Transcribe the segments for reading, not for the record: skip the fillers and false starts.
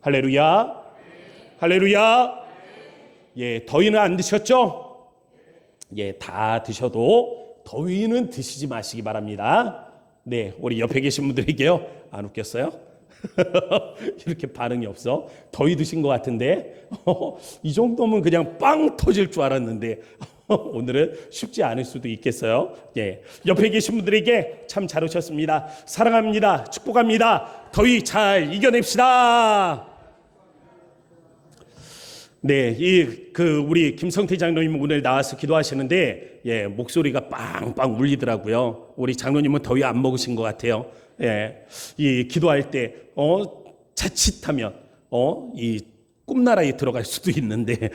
할렐루야. 할렐루야. 예, 더위는 안 드셨죠? 예, 다 드셔도 더위는 드시지 마시기 바랍니다. 네, 우리 옆에 계신 분들에게요. 안 웃겼어요? 이렇게 반응이 없어? 더위 드신 것 같은데 이 정도면 그냥 빵 터질 줄 알았는데 오늘은 쉽지 않을 수도 있겠어요. 예, 옆에 계신 분들에게 참 잘 오셨습니다. 사랑합니다. 축복합니다. 더위 잘 이겨냅시다. 네, 우리 김성태 장로님 오늘 나와서 기도하시는데, 예, 목소리가 빵빵 울리더라고요. 우리 장로님은 더위 안 먹으신 것 같아요. 예, 이 기도할 때, 자칫하면, 이 꿈나라에 들어갈 수도 있는데,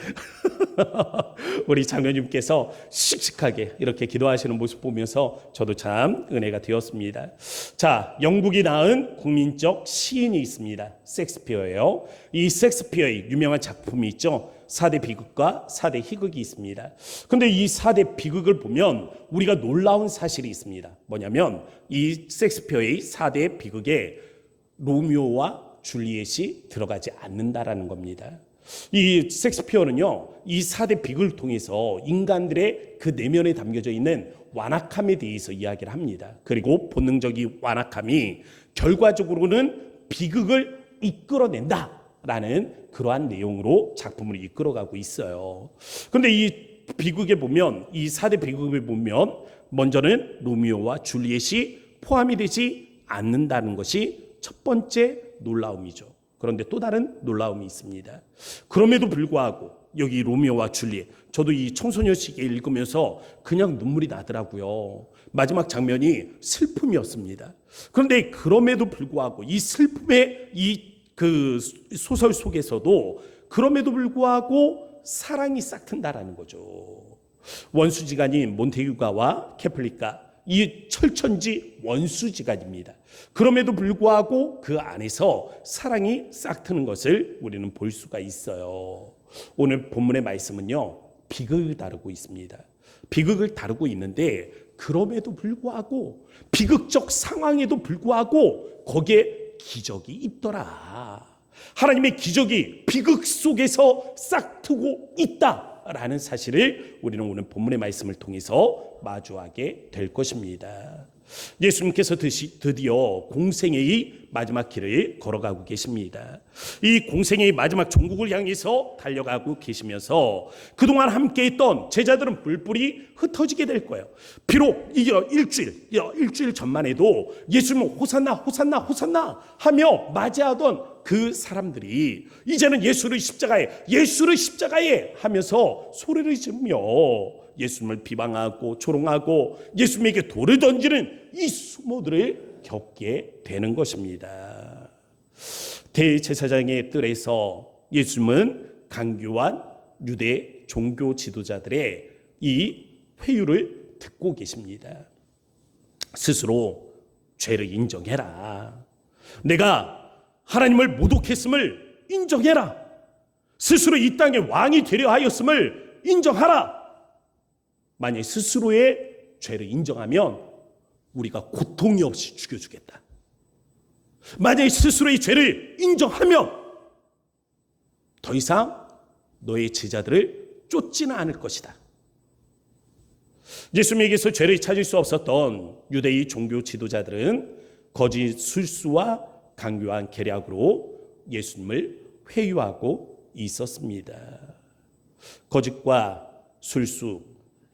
우리 장로님께서 씩씩하게 이렇게 기도하시는 모습 보면서 저도 참 은혜가 되었습니다. 자, 영국이 낳은 국민적 시인이 있습니다. 셰익스피어예요. 이 셰익스피어의 유명한 작품이 있죠. 4대 비극과 4대 희극이 있습니다. 근데 이 4대 비극을 보면 우리가 놀라운 사실이 있습니다. 뭐냐면 이 셰익스피어의 4대 비극에 로미오와 줄리엣이 들어가지 않는다라는 겁니다. 이 셰익스피어는요, 이 4대 비극을 통해서 인간들의 그 내면에 담겨져 있는 완악함에 대해서 이야기를 합니다. 그리고 본능적인 완악함이 결과적으로는 비극을 이끌어낸다라는 그러한 내용으로 작품을 이끌어가고 있어요. 그런데 이 비극에 보면, 이 4대 비극을 보면 먼저는 로미오와 줄리엣이 포함이 되지 않는다는 것이 첫 번째 놀라움이죠. 그런데 또 다른 놀라움이 있습니다. 그럼에도 불구하고 여기 로미오와 줄리엣, 저도 이 청소년 시기에 읽으면서 그냥 눈물이 나더라고요. 마지막 장면이 슬픔이었습니다. 그런데 그럼에도 불구하고 이 슬픔의 그 소설 속에서도 그럼에도 불구하고 사랑이 싹튼다라는 거죠. 원수지간인 몬테규가와 케플리카, 이 철천지 원수지간입니다. 그럼에도 불구하고 그 안에서 사랑이 싹트는 것을 우리는 볼 수가 있어요. 오늘 본문의 말씀은요, 비극을 다루고 있습니다. 비극을 다루고 있는데 그럼에도 불구하고 비극적 상황에도 불구하고 거기에 기적이 있더라. 하나님의 기적이 비극 속에서 싹트고 있다라는 사실을 우리는 오늘 본문의 말씀을 통해서 마주하게 될 것입니다. 예수님께서 드디어 공생애의 마지막 길을 걸어가고 계십니다. 이 공생애의 마지막 종국을 향해서 달려가고 계시면서 그동안 함께했던 제자들은 뿔뿔이 흩어지게 될 거예요. 비록 이게 일주일 전만 해도 예수님은 호산나 호산나 호산나 하며 맞이하던 그 사람들이 이제는 예수를 십자가에 하면서 소리를 지르며 예수님을 비방하고 조롱하고 예수님에게 돌을 던지는 이 수모들을 겪게 되는 것입니다. 대제사장의 뜰에서 예수님은 강교한 유대 종교 지도자들의 이 회유를 듣고 계십니다. 스스로 죄를 인정해라. 내가 하나님을 모독했음을 인정해라. 스스로 이 땅의 왕이 되려 하였음을 인정하라. 만약 스스로의 죄를 인정하면 우리가 고통이 없이 죽여주겠다. 만약 스스로의 죄를 인정하면 더 이상 너의 제자들을 쫓지는 않을 것이다. 예수님에게서 죄를 찾을 수 없었던 유대의 종교 지도자들은 거짓 술수와 강교한 계략으로 예수님을 회유하고 있었습니다. 거짓과 술수,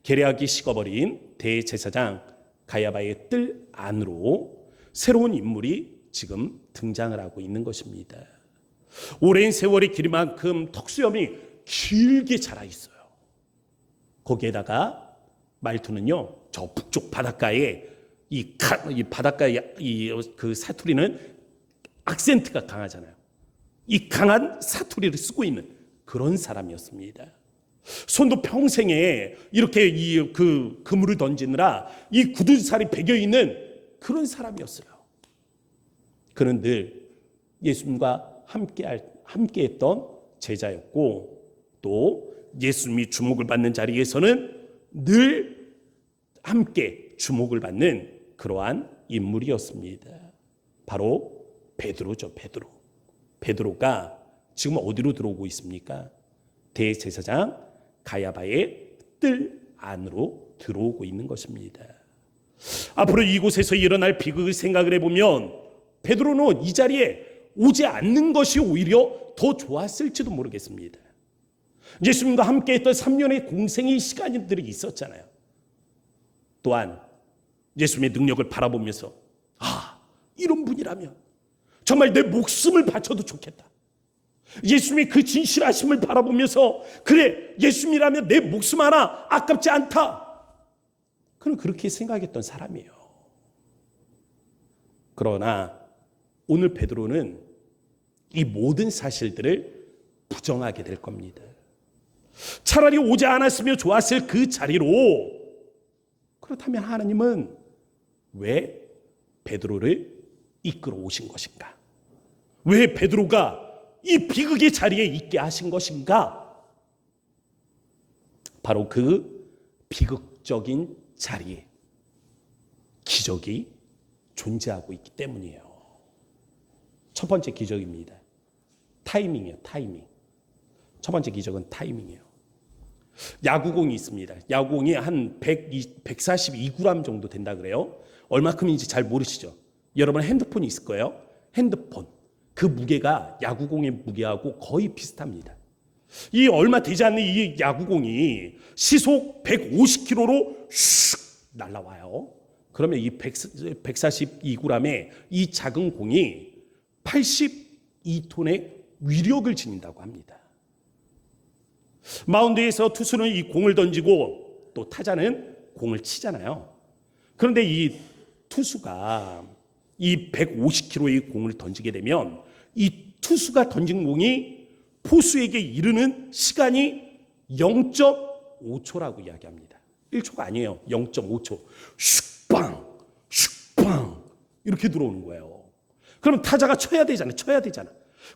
계략이 식어버린 대제사장 가야바의 뜰 안으로 새로운 인물이 지금 등장을 하고 있는 것입니다. 오랜 세월의 길이만큼 턱수염이 길게 자라 있어요. 거기에다가 말투는요, 저 북쪽 바닷가에 이 바닷가의 그 사투리는 악센트가 강하잖아요. 이 강한 사투리를 쓰고 있는 그런 사람이었습니다. 손도 평생에 이렇게 그물을 던지느라 이 굳은 살이 배겨 있는 그런 사람이었어요. 그는 늘 예수님과 함께했던 제자였고, 또 예수님이 주목을 받는 자리에서는 늘 함께 주목을 받는 그러한 인물이었습니다. 바로 베드로죠, 베드로. 베드로가 지금 어디로 들어오고 있습니까? 대제사장 가야바의 뜰 안으로 들어오고 있는 것입니다. 앞으로 이곳에서 일어날 비극을 생각을 해보면 베드로는 이 자리에 오지 않는 것이 오히려 더 좋았을지도 모르겠습니다. 예수님과 함께 했던 3년의 공생의 시간들이 있었잖아요. 또한 예수님의 능력을 바라보면서 이런 분이라면 정말 내 목숨을 바쳐도 좋겠다. 예수님의 그 진실하심을 바라보면서 그래, 예수님이라면 내 목숨 하나 아깝지 않다. 그는 그렇게 생각했던 사람이에요. 그러나 오늘 베드로는 이 모든 사실들을 부정하게 될 겁니다. 차라리 오지 않았으면 좋았을 그 자리로, 그렇다면 하나님은 왜 베드로를 이끌어 오신 것인가? 왜 베드로가 이 비극의 자리에 있게 하신 것인가? 바로 그 비극적인 자리에 기적이 존재하고 있기 때문이에요. 첫 번째 기적입니다. 타이밍이에요. 타이밍. 첫 번째 기적은 타이밍이에요. 야구공이 있습니다. 야구공이 한 142g 정도 된다 그래요. 얼마큼인지 잘 모르시죠? 여러분 핸드폰이 있을 거예요. 핸드폰. 그 무게가 야구공의 무게하고 거의 비슷합니다. 이 얼마 되지 않는 이 야구공이 시속 150km로 슉 날아와요. 그러면 이 142g의 이 작은 공이 82톤의 위력을 지닌다고 합니다. 마운드에서 투수는 이 공을 던지고 또 타자는 공을 치잖아요. 그런데 이 투수가 이 150kg의 공을 던지게 되면 이 투수가 던진 공이 포수에게 이르는 시간이 0.5초라고 이야기합니다. 1초가 아니에요. 0.5초. 슉빵, 슉빵 이렇게 들어오는 거예요. 그럼 타자가 쳐야 되잖아.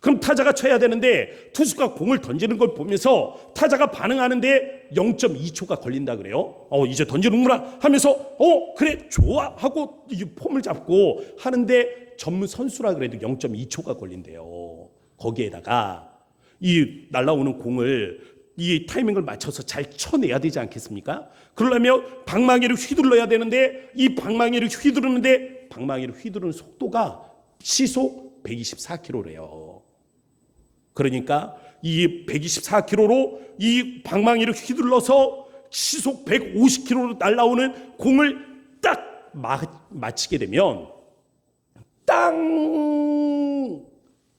그럼 타자가 쳐야 되는데 투수가 공을 던지는 걸 보면서 타자가 반응하는데 0.2초가 걸린다 그래요. 이제 던지는구나 하면서 그래 좋아 하고 이 폼을 잡고 하는데 전문 선수라 그래도 0.2초가 걸린대요. 거기에다가 이 날아오는 공을 이 타이밍을 맞춰서 잘 쳐내야 되지 않겠습니까? 그러려면 방망이를 휘둘러야 되는데 이 방망이를 휘두르는 속도가 시속 124km래요. 그러니까 이 124km로 이 방망이를 휘둘러서 시속 150km로 날아오는 공을 딱 맞히게 되면 땅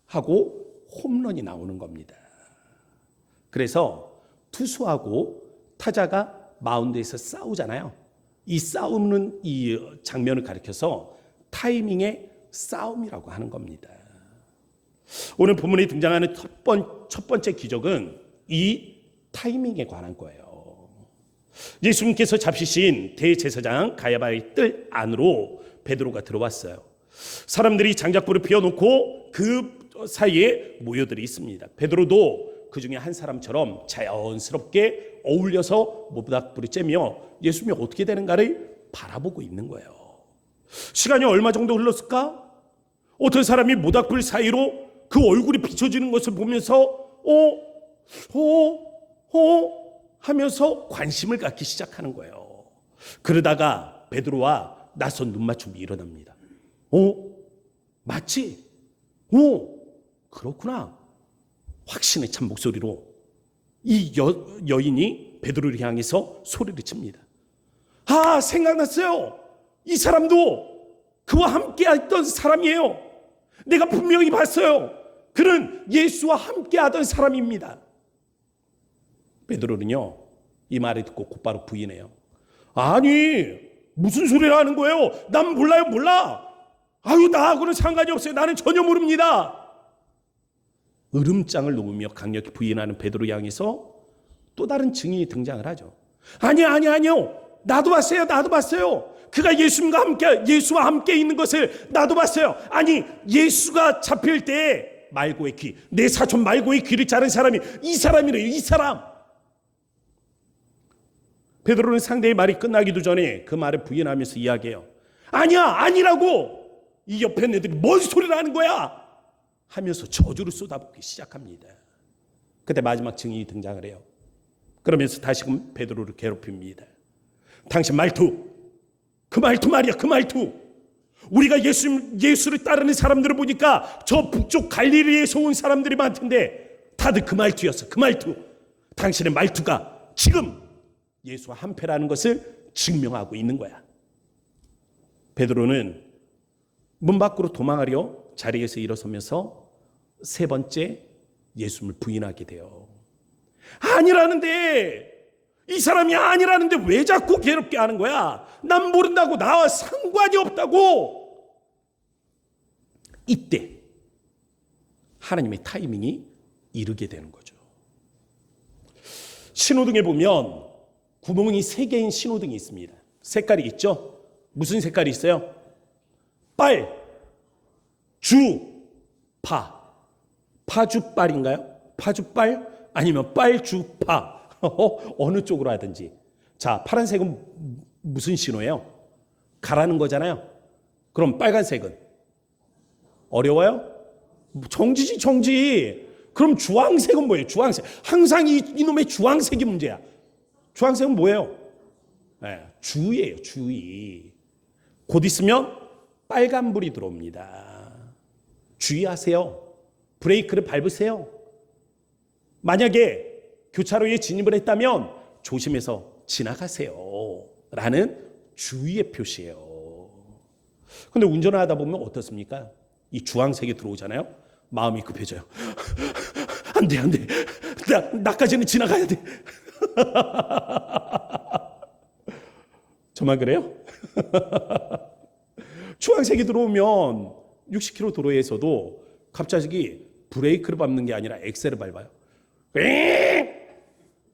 하고 홈런이 나오는 겁니다. 그래서 투수하고 타자가 마운드에서 싸우잖아요. 이 싸우는 이 장면을 가리켜서 타이밍의 싸움이라고 하는 겁니다. 오늘 본문에 등장하는 첫 번째 기적은 이 타이밍에 관한 거예요. 예수님께서 잡히신 대제사장 가야바의 뜰 안으로 베드로가 들어왔어요. 사람들이 장작불을 피워놓고 그 사이에 모여들이 있습니다. 베드로도 그 중에 한 사람처럼 자연스럽게 어울려서 모닥불을 쬐며 예수님이 어떻게 되는가를 바라보고 있는 거예요. 시간이 얼마 정도 흘렀을까? 어떤 사람이 모닥불 사이로 그 얼굴이 비춰지는 것을 보면서 하면서 관심을 갖기 시작하는 거예요. 그러다가 베드로와 낯선 눈맞춤이 일어납니다. 맞지? 그렇구나. 확신에 찬 목소리로 이 여인이 베드로를 향해서 소리를 칩니다. 생각났어요. 이 사람도 그와 함께 했던 사람이에요. 내가 분명히 봤어요. 그는 예수와 함께 하던 사람입니다. 베드로는요, 이 말을 듣고 곧바로 부인해요. 아니, 무슨 소리를 하는 거예요? 난 몰라. 나하고는 상관이 없어요. 나는 전혀 모릅니다. 으름장을 놓으며 강력히 부인하는 베드로 향해서 또 다른 증인이 등장을 하죠. 아니요. 나도 봤어요. 그가 예수와 함께 있는 것을 나도 봤어요. 아니, 예수가 잡힐 때 말고의 귀, 내 사촌 말고의 귀를 자른 사람이 이 사람이래요. 이 사람. 베드로는 상대의 말이 끝나기도 전에 그 말을 부인하면서 이야기해요. 아니라고. 이 옆에 애들이 뭔 소리를 하는 거야? 하면서 저주를 쏟아붓기 시작합니다. 그때 마지막 증인이 등장을 해요. 그러면서 다시금 베드로를 괴롭힙니다. 당신 말투, 그 말투 말이야, 그 말투. 우리가 예수를 따르는 사람들을 보니까 저 북쪽 갈릴리에서 온 사람들이 많던데 다들 그 말투였어. 그 말투. 당신의 말투가 지금 예수와 한패라는 것을 증명하고 있는 거야. 베드로는 문 밖으로 도망하려 자리에서 일어서면서 세 번째 예수님을 부인하게 돼요. 아니라는데, 이 사람이 아니라는데 왜 자꾸 괴롭게 하는 거야? 난 모른다고, 나와 상관이 없다고. 이때 하나님의 타이밍이 이르게 되는 거죠. 신호등에 보면 구멍이 3개인 신호등이 있습니다. 색깔이 있죠? 무슨 색깔이 있어요? 빨, 주, 파. 파주빨인가요? 파주빨? 아니면 빨주파? 어느 쪽으로 하든지. 자, 파란색은 무슨 신호예요? 가라는 거잖아요. 그럼 빨간색은? 어려워요? 정지지, 정지. 그럼 주황색은 뭐예요? 주황색. 항상 이놈의 주황색이 문제야. 주황색은 뭐예요? 네, 주의예요, 주의. 곧 있으면 빨간불이 들어옵니다. 주의하세요. 브레이크를 밟으세요. 만약에 교차로에 진입을 했다면 조심해서 지나가세요. 라는 주의의 표시예요. 근데 운전을 하다 보면 어떻습니까? 이 주황색이 들어오잖아요. 마음이 급해져요. 안 돼, 안 돼. 나까지는 지나가야 돼. 저만 그래요? 주황색이 들어오면 60km 도로에서도 갑자기 브레이크를 밟는 게 아니라 엑셀을 밟아요.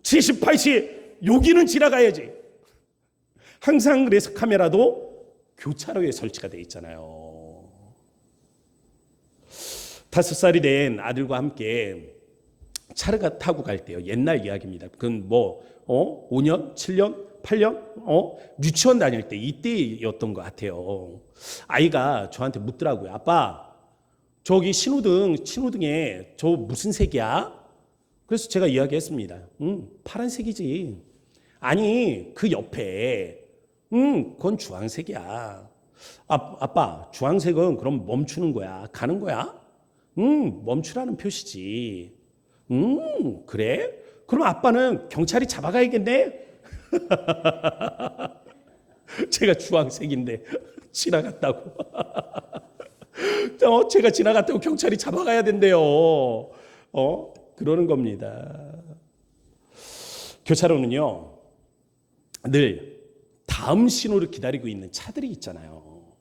70, 80 여기는 지나가야지. 항상 그래서 카메라도 교차로에 설치가 돼 있잖아요. 5살이 된 아들과 함께 차를 타고 갈 때요. 옛날 이야기입니다. 그건 5년, 7년, 8년, 유치원 다닐 때 이때였던 것 같아요. 아이가 저한테 묻더라고요. 아빠, 저기 신호등에 저 무슨 색이야? 그래서 제가 이야기했습니다. 파란색이지. 아니, 그 옆에, 그건 주황색이야. 아빠, 주황색은 그럼 멈추는 거야? 가는 거야? 멈추라는 표시지. 그래? 그럼 아빠는 경찰이 잡아가야겠네? 제가 주황색인데 지나갔다고. 제가 지나갔다고 경찰이 잡아가야 된대요. 그러는 겁니다. 교차로는요, 늘 다음 신호를 기다리고 있는 차들이 있잖아요.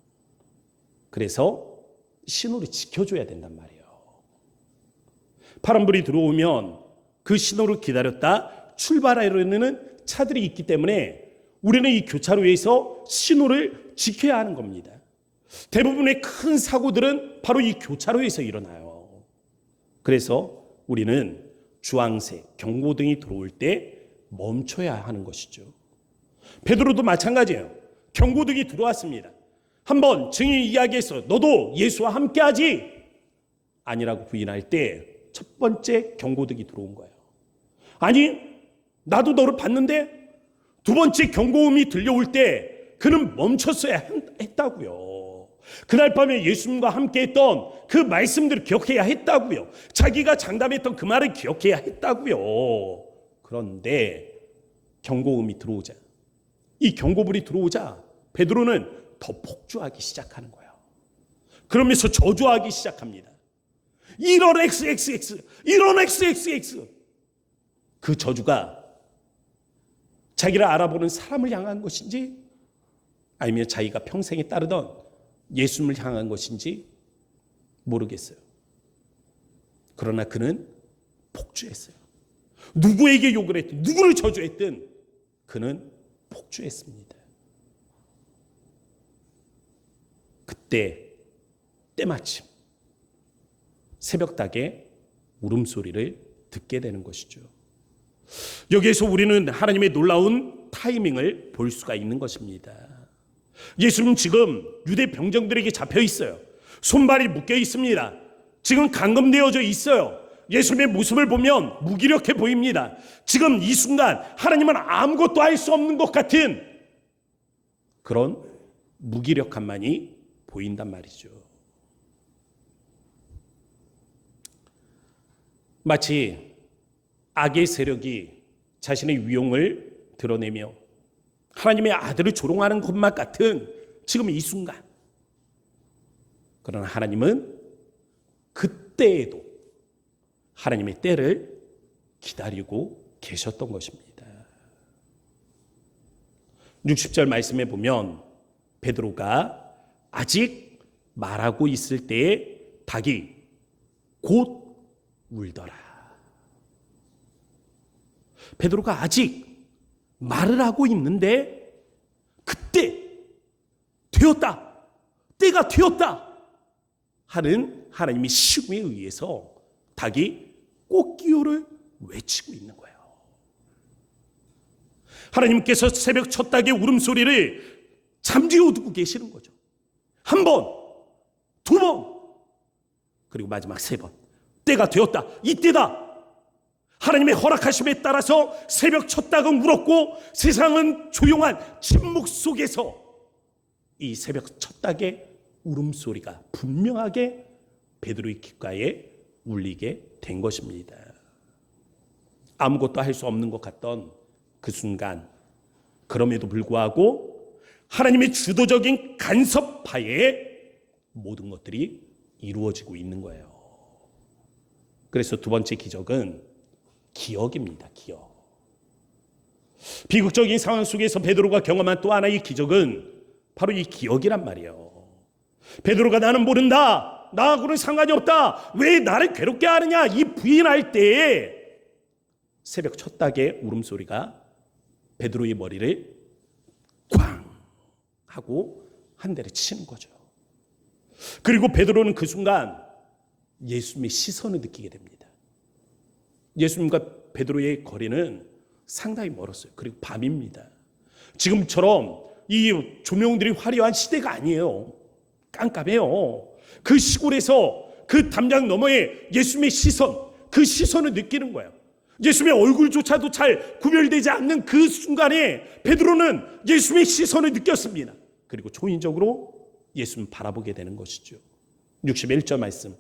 그래서 신호를 지켜줘야 된단 말이에요. 파란불이 들어오면 그 신호를 기다렸다 출발하려는 차들이 있기 때문에 우리는 이 교차로에서 신호를 지켜야 하는 겁니다. 대부분의 큰 사고들은 바로 이 교차로에서 일어나요. 그래서 우리는 주황색 경고등이 들어올 때 멈춰야 하는 것이죠. 베드로도 마찬가지예요. 경고등이 들어왔습니다. 한번 증인 이야기에서 너도 예수와 함께하지? 아니라고 부인할 때 첫 번째 경고등이 들어온 거예요. 아니, 나도 너를 봤는데? 두 번째 경고음이 들려올 때 그는 멈췄어야 했다고요. 그날 밤에 예수님과 함께했던 그 말씀들을 기억해야 했다고요. 자기가 장담했던 그 말을 기억해야 했다고요. 그런데 경고음이 들어오자, 이 경고불이 들어오자 베드로는 더 폭주하기 시작하는 거예요. 그러면서 저주하기 시작합니다. 이런 XXX, 이런 XXX. 그 저주가 자기를 알아보는 사람을 향한 것인지 아니면 자기가 평생에 따르던 예수님을 향한 것인지 모르겠어요. 그러나 그는 폭주했어요. 누구에게 욕을 했든 누구를 저주했든 그는 폭주했습니다. 그때 때마침 새벽닭의 울음소리를 듣게 되는 것이죠. 여기에서 우리는 하나님의 놀라운 타이밍을 볼 수가 있는 것입니다. 예수님 지금 유대 병정들에게 잡혀 있어요. 손발이 묶여 있습니다. 지금 감금되어져 있어요. 예수님의 모습을 보면 무기력해 보입니다. 지금 이 순간 하나님은 아무것도 할 수 없는 것 같은 그런 무기력함만이 보인단 말이죠. 마치 악의 세력이 자신의 위용을 드러내며 하나님의 아들을 조롱하는 것만 같은 지금 이 순간. 그러나 하나님은 그때에도 하나님의 때를 기다리고 계셨던 것입니다. 60절 말씀에 보면 베드로가 아직 말하고 있을 때에 닭이 곧 울더라. 베드로가 아직 말을 하고 있는데 그때 되었다, 때가 되었다 하는 하나님의 시음에 의해서 닭이 꽃기호를 외치고 있는 거예요. 하나님께서 새벽 첫 닭의 울음소리를 잠재워 두고 계시는 거죠. 한 번, 두 번, 그리고 마지막 세 번. 때가 되었다, 이때다. 하나님의 허락하심에 따라서 새벽 첫 닭은 울었고 세상은 조용한 침묵 속에서 이 새벽 첫 닭의 울음소리가 분명하게 베드로의 귓가에 울리게 된 것입니다. 아무것도 할 수 없는 것 같던 그 순간, 그럼에도 불구하고 하나님의 주도적인 간섭하에 모든 것들이 이루어지고 있는 거예요. 그래서 두 번째 기적은 기억입니다. 기억. 비극적인 상황 속에서 베드로가 경험한 또 하나의 기적은 바로 이 기억이란 말이에요. 베드로가 나는 모른다, 나하고는 상관이 없다, 왜 나를 괴롭게 하느냐, 이 부인할 때에 새벽 첫 닭의 울음소리가 베드로의 머리를 꽝 하고 한 대를 치는 거죠. 그리고 베드로는 그 순간 예수님의 시선을 느끼게 됩니다. 예수님과 베드로의 거리는 상당히 멀었어요. 그리고 밤입니다. 지금처럼 이 조명들이 화려한 시대가 아니에요. 깜깜해요. 그 시골에서 그 담장 너머에 예수님의 시선, 그 시선을 느끼는 거예요. 예수님의 얼굴조차도 잘 구별되지 않는 그 순간에 베드로는 예수님의 시선을 느꼈습니다. 그리고 초인적으로 예수님 바라보게 되는 것이죠. 61절 말씀.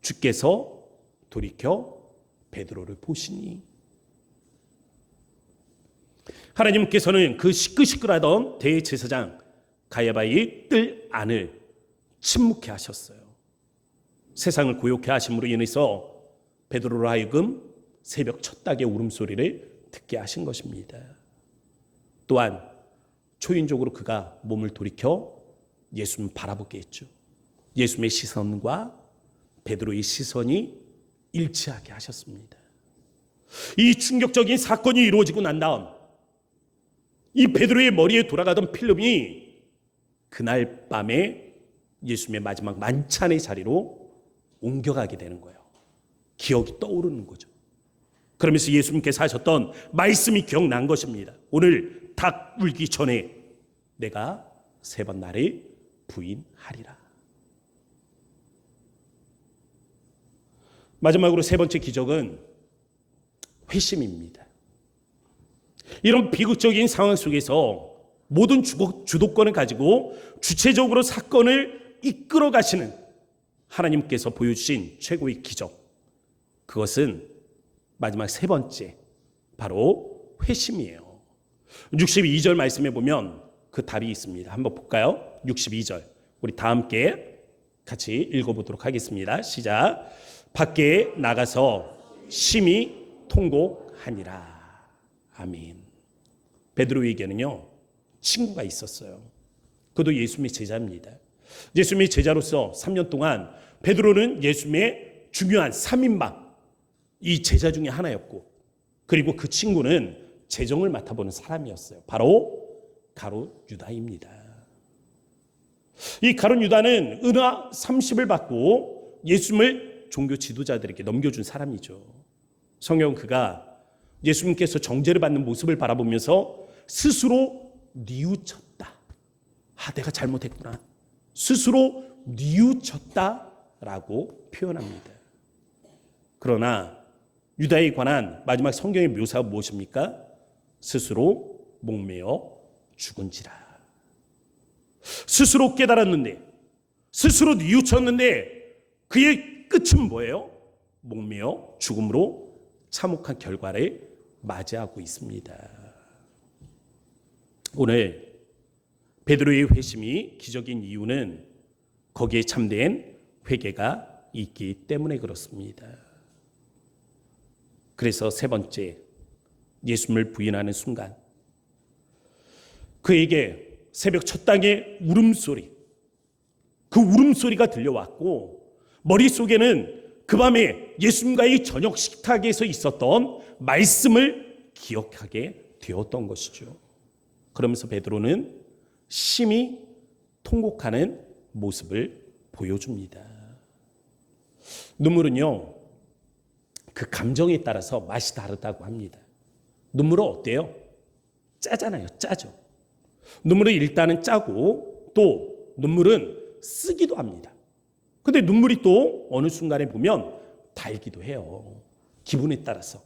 주께서 돌이켜 베드로를 보시니. 하나님께서는 그 시끌시끌하던 대제사장 가야바의 뜰 안을 침묵해 하셨어요. 세상을 고요케 하심으로 인해서 베드로로 하여금 새벽 첫 닭의 울음소리를 듣게 하신 것입니다. 또한 초인적으로 그가 몸을 돌이켜 예수님 바라보게 했죠. 예수님의 시선과 베드로의 시선이 일치하게 하셨습니다. 이 충격적인 사건이 이루어지고 난 다음 이 베드로의 머리에 돌아가던 필름이 그날 밤에 예수님의 마지막 만찬의 자리로 옮겨가게 되는 거예요. 기억이 떠오르는 거죠. 그러면서 예수님께서 하셨던 말씀이 기억난 것입니다. 오늘 닭 울기 전에 내가 세 번 나를 부인하리라. 마지막으로 세 번째 기적은 회심입니다. 이런 비극적인 상황 속에서 모든 주도권을 가지고 주체적으로 사건을 이끌어 가시는 하나님께서 보여주신 최고의 기적, 그것은 마지막 세 번째, 바로 회심이에요. 62절 말씀에 보면 그 답이 있습니다. 한번 볼까요? 62절. 우리 다 함께 같이 읽어보도록 하겠습니다. 시작. 밖에 나가서 심히 통곡하니라. 아멘. 베드로에게는요, 친구가 있었어요. 그도 예수님의 제자입니다. 예수님의 제자로서 3년 동안 베드로는 예수님의 중요한 3인방, 이 제자 중에 하나였고, 그리고 그 친구는 재정을 맡아보는 사람이었어요. 바로 가룟 유다입니다. 이 가룟 유다는 은화 30을 받고 예수님을 종교 지도자들에게 넘겨준 사람이죠. 성경은 그가 예수님께서 정죄를 받는 모습을 바라보면서 스스로 뉘우쳤다. 내가 잘못했구나. 스스로 뉘우쳤다 라고 표현합니다. 그러나 유다에 관한 마지막 성경의 묘사가 무엇입니까? 스스로 목매어 죽은지라. 스스로 깨달았는데, 스스로 뉘우쳤는데 그의 끝은 뭐예요? 목매어 죽음으로 참혹한 결과를 맞이하고 있습니다. 오늘 베드로의 회심이 기적인 이유는 거기에 참된 회개가 있기 때문에 그렇습니다. 그래서 세 번째, 예수님을 부인하는 순간 그에게 새벽 첫 땅의 울음소리, 그 울음소리가 들려왔고 머릿속에는 그 밤에 예수님과의 저녁 식탁에서 있었던 말씀을 기억하게 되었던 것이죠. 그러면서 베드로는 심히 통곡하는 모습을 보여줍니다. 눈물은요, 그 감정에 따라서 맛이 다르다고 합니다. 눈물은 어때요? 짜잖아요. 짜죠. 눈물은 일단은 짜고 또 눈물은 쓰기도 합니다. 근데 눈물이 또 어느 순간에 보면 달기도 해요. 기분에 따라서.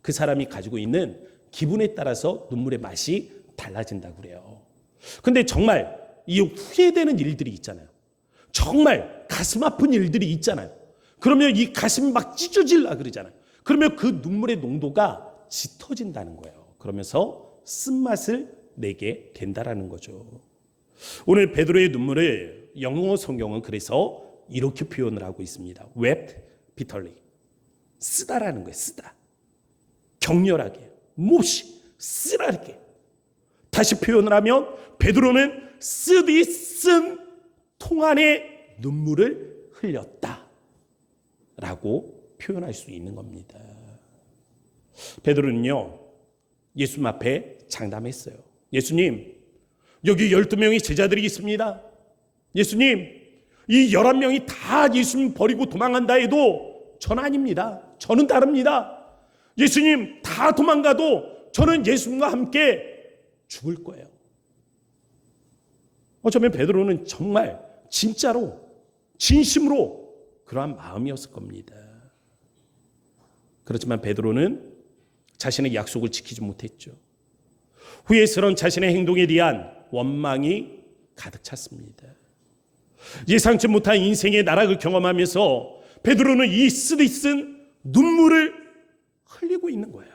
그 사람이 가지고 있는 기분에 따라서 눈물의 맛이 달라진다고 그래요. 근데 정말 이 후회되는 일들이 있잖아요. 정말 가슴 아픈 일들이 있잖아요. 그러면 이 가슴이 막 찢어질라 그러잖아요. 그러면 그 눈물의 농도가 짙어진다는 거예요. 그러면서 쓴맛을 내게 된다라는 거죠. 오늘 베드로의 눈물을 영어 성경은 그래서 이렇게 표현을 하고 있습니다. wept bitterly. 쓰다라는 거예요. 쓰다. 격렬하게, 몹시 쓰라리게. 다시 표현을 하면 베드로는 쓰디 쓴 통 안에 눈물을 흘렸다 라고 표현할 수 있는 겁니다. 베드로는요, 예수님 앞에 장담했어요. 예수님, 여기 12명의 제자들이 있습니다. 예수님, 이 11명이 다 예수님 버리고 도망간다 해도 저는 아닙니다. 저는 다릅니다. 예수님 다 도망가도 저는 예수님과 함께 죽을 거예요. 어쩌면 베드로는 정말 진짜로 진심으로 그러한 마음이었을 겁니다. 그렇지만 베드로는 자신의 약속을 지키지 못했죠. 후회스러운 자신의 행동에 대한 원망이 가득 찼습니다. 예상치 못한 인생의 나락을 경험하면서 베드로는 이 쓰디쓴 눈물을 흘리고 있는 거예요.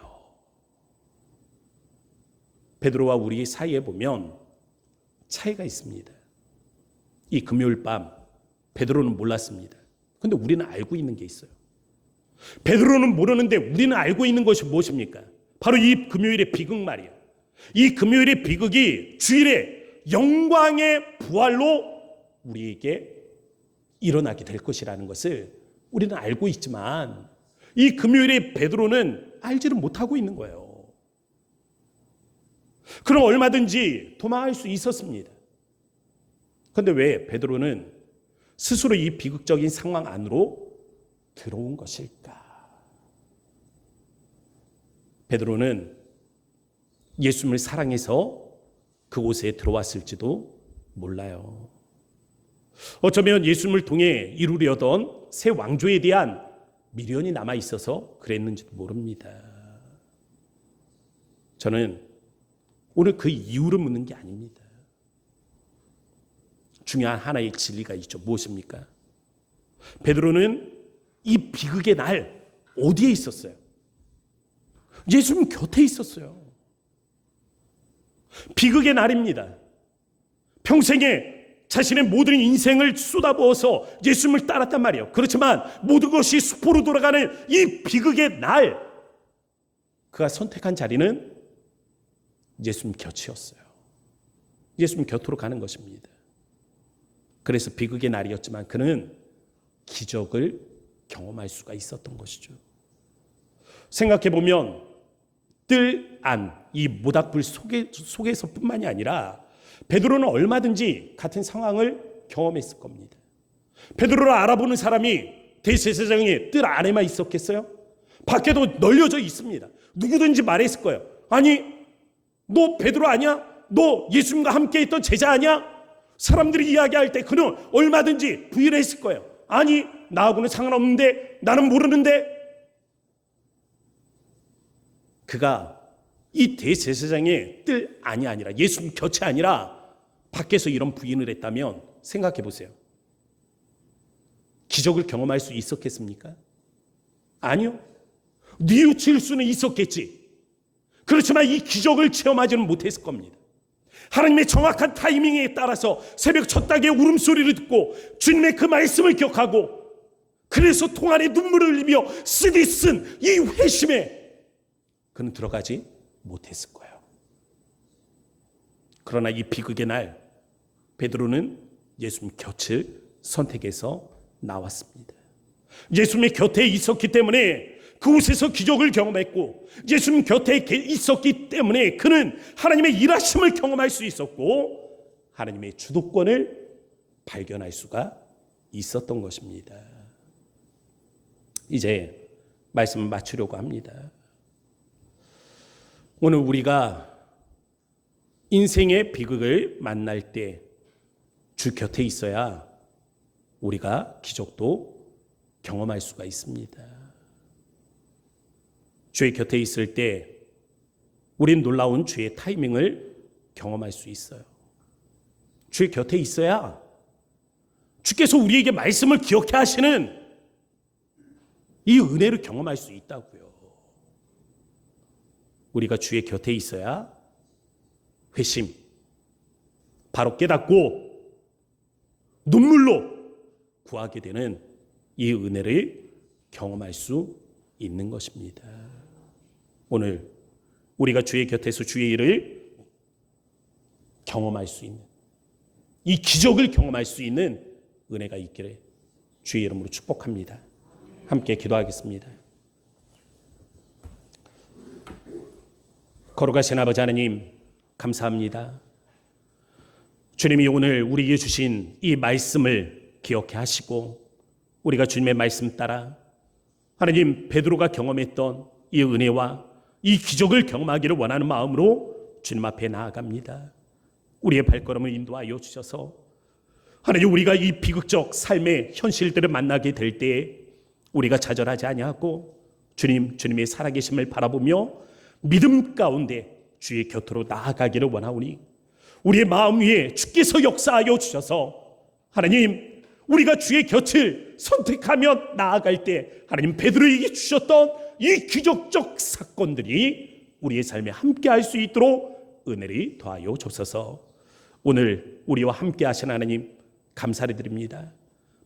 베드로와 우리 사이에 보면 차이가 있습니다. 이 금요일 밤 베드로는 몰랐습니다. 그런데 우리는 알고 있는 게 있어요. 베드로는 모르는데 우리는 알고 있는 것이 무엇입니까? 바로 이 금요일의 비극 말이에요. 이 금요일의 비극이 주일에 영광의 부활로 우리에게 일어나게 될 것이라는 것을 우리는 알고 있지만 이 금요일에 베드로는 알지를 못하고 있는 거예요. 그럼 얼마든지 도망할 수 있었습니다. 그런데 왜 베드로는 스스로 이 비극적인 상황 안으로 들어온 것일까? 베드로는 예수님을 사랑해서 그곳에 들어왔을지도 몰라요. 어쩌면 예수님을 통해 이루려던 새 왕조에 대한 미련이 남아 있어서 그랬는지도 모릅니다. 저는 오늘 그 이유를 묻는 게 아닙니다. 중요한 하나의 진리가 있죠. 무엇입니까? 베드로는 이 비극의 날 어디에 있었어요? 예수님 곁에 있었어요. 비극의 날입니다. 평생에 자신의 모든 인생을 쏟아부어서 예수님을 따랐단 말이에요. 그렇지만 모든 것이 수포로 돌아가는 이 비극의 날, 그가 선택한 자리는 예수님 곁이었어요. 예수님 곁으로 가는 것입니다. 그래서 비극의 날이었지만 그는 기적을 경험할 수가 있었던 것이죠. 생각해보면 뜰 안, 이 모닥불 속에서뿐만이 아니라 베드로는 얼마든지 같은 상황을 경험했을 겁니다. 베드로를 알아보는 사람이 대제사장의 뜰 안에만 있었겠어요? 밖에도 널려져 있습니다. 누구든지 말했을 거예요. 아니, 너 베드로 아니야? 너 예수님과 함께 있던 제자 아니야? 사람들이 이야기할 때 그는 얼마든지 부인했을 거예요. 아니 나하고는 상관없는데, 나는 모르는데. 그가 이 대제사장의 뜰 안이 아니라, 예수님 곁이 아니라 밖에서 이런 부인을 했다면 생각해 보세요. 기적을 경험할 수 있었겠습니까? 아니요. 뉘우칠 수는 있었겠지. 그렇지만 이 기적을 체험하지는 못했을 겁니다. 하나님의 정확한 타이밍에 따라서 새벽 첫 닭의 울음소리를 듣고 주님의 그 말씀을 기억하고, 그래서 통안에 눈물을 흘리며 쓰디쓴 이 회심에 그는 들어가지 못했을 거예요. 그러나 이 비극의 날 베드로는 예수님 곁을 선택해서 나왔습니다. 예수님의 곁에 있었기 때문에 그곳에서 기적을 경험했고, 예수님 곁에 있었기 때문에 그는 하나님의 일하심을 경험할 수 있었고, 하나님의 주도권을 발견할 수가 있었던 것입니다. 이제 말씀을 마치려고 합니다. 오늘 우리가 인생의 비극을 만날 때 주 곁에 있어야 우리가 기적도 경험할 수가 있습니다. 주의 곁에 있을 때 우린 놀라운 주의 타이밍을 경험할 수 있어요. 주의 곁에 있어야 주께서 우리에게 말씀을 기억해 하시는 이 은혜를 경험할 수 있다고요. 우리가 주의 곁에 있어야 회심, 바로 깨닫고 눈물로 구하게 되는 이 은혜를 경험할 수 있는 것입니다. 오늘 우리가 주의 곁에서 주의 일을 경험할 수 있는, 이 기적을 경험할 수 있는 은혜가 있기를 주의 이름으로 축복합니다. 함께 기도하겠습니다. 거룩하신 아버지 하나님, 감사합니다. 주님이 오늘 우리에게 주신 이 말씀을 기억해 하시고, 우리가 주님의 말씀 따라 하나님 베드로가 경험했던 이 은혜와 이 기적을 경험하기를 원하는 마음으로 주님 앞에 나아갑니다. 우리의 발걸음을 인도하여 주셔서 하나님, 우리가 이 비극적 삶의 현실들을 만나게 될 때에 우리가 좌절하지 아니하고 주님의 살아계심을 바라보며 믿음 가운데 주의 곁으로 나아가기를 원하오니, 우리의 마음 위에 주께서 역사하여 주셔서 하나님, 우리가 주의 곁을 선택하며 나아갈 때 하나님 베드로에게 주셨던 이 기적적 사건들이 우리의 삶에 함께할 수 있도록 은혜를 더하여 주소서. 오늘 우리와 함께 하신 하나님 감사를 드립니다.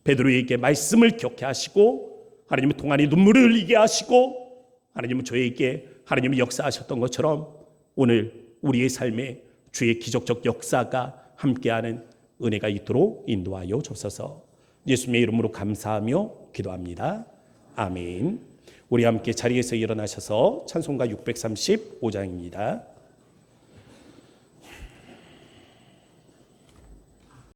베드로에게 말씀을 기억해 하시고 하나님은 동안에 눈물을 흘리게 하시고, 하나님은 저에게 하나님이 역사하셨던 것처럼 오늘 우리의 삶에 주의 기적적 역사가 함께하는 은혜가 있도록 인도하여 주소서. 예수님의 이름으로 감사하며 기도합니다. 아멘. 우리 함께 자리에서 일어나셔서 찬송가 635장입니다.